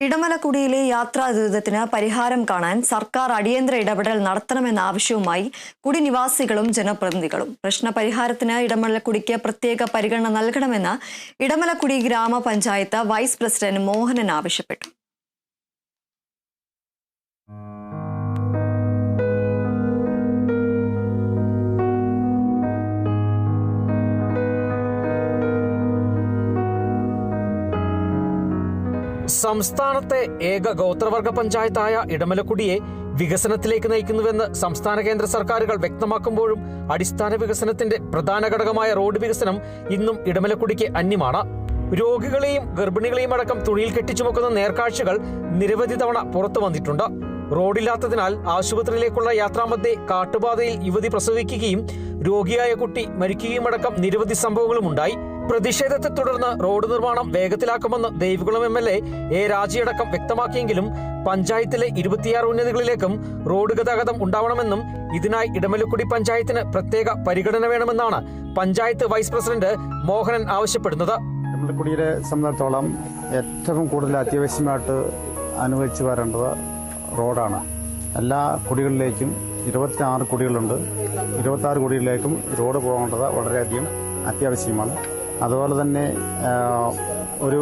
ഇടമലക്കുടിയിലെ യാത്രാ ദുരിതത്തിന് പരിഹാരം കാണാൻ സർക്കാർ അടിയന്തര ഇടപെടൽ നടത്തണമെന്ന ആവശ്യവുമായി കുടിനിവാസികളും ജനപ്രതിനിധികളും പ്രശ്നപരിഹാരത്തിന് ഇടമലക്കുടിക്ക് പ്രത്യേക പരിഗണന നൽകണമെന്ന് ഇടമലക്കുടി ഗ്രാമപഞ്ചായത്ത് വൈസ് പ്രസിഡന്റ് മോഹനൻ ആവശ്യപ്പെട്ടു. സംസ്ഥാനത്തെ ഏക ഗോത്രവർഗ പഞ്ചായത്തായ ഇടമലക്കുടിയെ വികസനത്തിലേക്ക് നയിക്കുന്നുവെന്ന് സംസ്ഥാന കേന്ദ്ര സർക്കാരുകൾ വ്യക്തമാക്കുമ്പോഴും അടിസ്ഥാന വികസനത്തിന്റെ പ്രധാന ഘടകമായ റോഡ് വികസനം ഇന്നും ഇടമലക്കുടിക്ക് അന്യമാണ്. രോഗികളെയും ഗർഭിണികളെയും അടക്കം തുണിയിൽ കെട്ടിച്ചുമക്കുന്ന നേർക്കാഴ്ചകൾ നിരവധി തവണ പുറത്തു വന്നിട്ടുണ്ട്. റോഡില്ലാത്തതിനാൽ ആശുപത്രിയിലേക്കുള്ള യാത്രാമധ്യേ കാട്ടുപാതയിൽ യുവതി പ്രസവിക്കുകയും രോഗിയായ കുട്ടി മരിക്കുകയും അടക്കം നിരവധി സംഭവങ്ങളും ഉണ്ടായി. പ്രതിഷേധത്തെ തുടർന്ന് റോഡ് നിർമ്മാണം വേഗത്തിലാക്കുമെന്ന് ദേവികുളം MLA എ രാജിയടക്കം വ്യക്തമാക്കിയെങ്കിലും പഞ്ചായത്തിലെ 26 ഉന്നതികളിലേക്കും റോഡ് ഗതാഗതം ഉണ്ടാവണമെന്നും ഇതിനായി ഇടമലക്കുടി പഞ്ചായത്തിന് പ്രത്യേക പരിഗണന വേണമെന്നാണ് പഞ്ചായത്ത് വൈസ് പ്രസിഡന്റ് മോഹനൻ ആവശ്യപ്പെടുന്നത്. ഇടമലക്കുടിയെ സംബന്ധിച്ചിടത്തോളം ഏറ്റവും കൂടുതൽ അത്യാവശ്യമായിട്ട് അനുവദിച്ചു വരേണ്ടത് റോഡാണ്. എല്ലാ കുടികളിലേക്കും 26 കുടികളുണ്ട്. 26 കുടികളിലേക്കും റോഡ് പോകേണ്ടത് വളരെയധികം അത്യാവശ്യമാണ്. അതുപോലെ തന്നെ ഒരു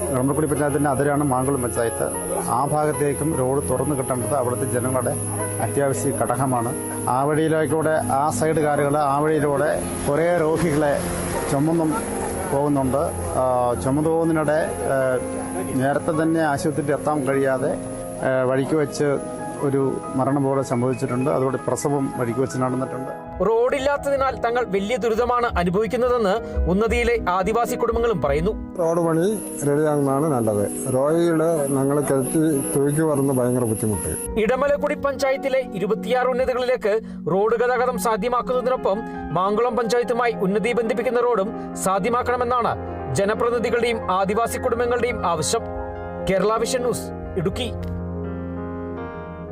ഇടമലക്കുടി പഞ്ചായത്തിൻ്റെ അതിരാണ് മാങ്കുളം പഞ്ചായത്ത്. ആ ഭാഗത്തേക്കും റോഡ് തുറന്നു കിട്ടേണ്ടത് അവിടുത്തെ ജനങ്ങളുടെ അത്യാവശ്യ ഘടകമാണ്. ആ വഴിയിലേക്കൂടെ ആ സൈഡ് കാറുകൾ ആ വഴിയിലൂടെ കുറേ രോഗികളെ ചുമന്നും പോകുന്നുണ്ട്. ചുമന്നു പോകുന്നതിനിടെ നേരത്തെ തന്നെ ആശുപത്രിയിൽ എത്താൻ കഴിയാതെ വഴിക്ക് വെച്ച് ഒരു മരണം പോലെ സംഭവിച്ചിട്ടുണ്ട്. അതോടെ പ്രസവം വഴിക്ക് വെച്ച് നടന്നിട്ടുണ്ട്. റോഡില്ലാത്തതിനാൽ തങ്ങൾ വലിയ ദുരിതമാണ് അനുഭവിക്കുന്നതെന്ന് ഉന്നതിയിലെ ആദിവാസി കുടുംബങ്ങളും പറയുന്നു. റോഡ് പണി റെഡിയാകുന്നതാണ് നല്ലത്. രോഗികള് ഞങ്ങൾ കെട്ടി തൂക്കി വരുന്ന ഭയങ്കര ബുദ്ധിമുട്ട്. ഇടമലക്കുടി പഞ്ചായത്തിലെ 26 ഉന്നതികളിലേക്ക് റോഡ് ഗതാഗതം സാധ്യമാക്കുന്നതിനൊപ്പം മാങ്കുളം പഞ്ചായത്തുമായി ഉന്നതി ബന്ധിപ്പിക്കുന്ന റോഡും സാധ്യമാക്കണമെന്നാണ് ജനപ്രതിനിധികളുടെയും ആദിവാസി കുടുംബങ്ങളുടെയും ആവശ്യം. Kerala vision news, Idukki.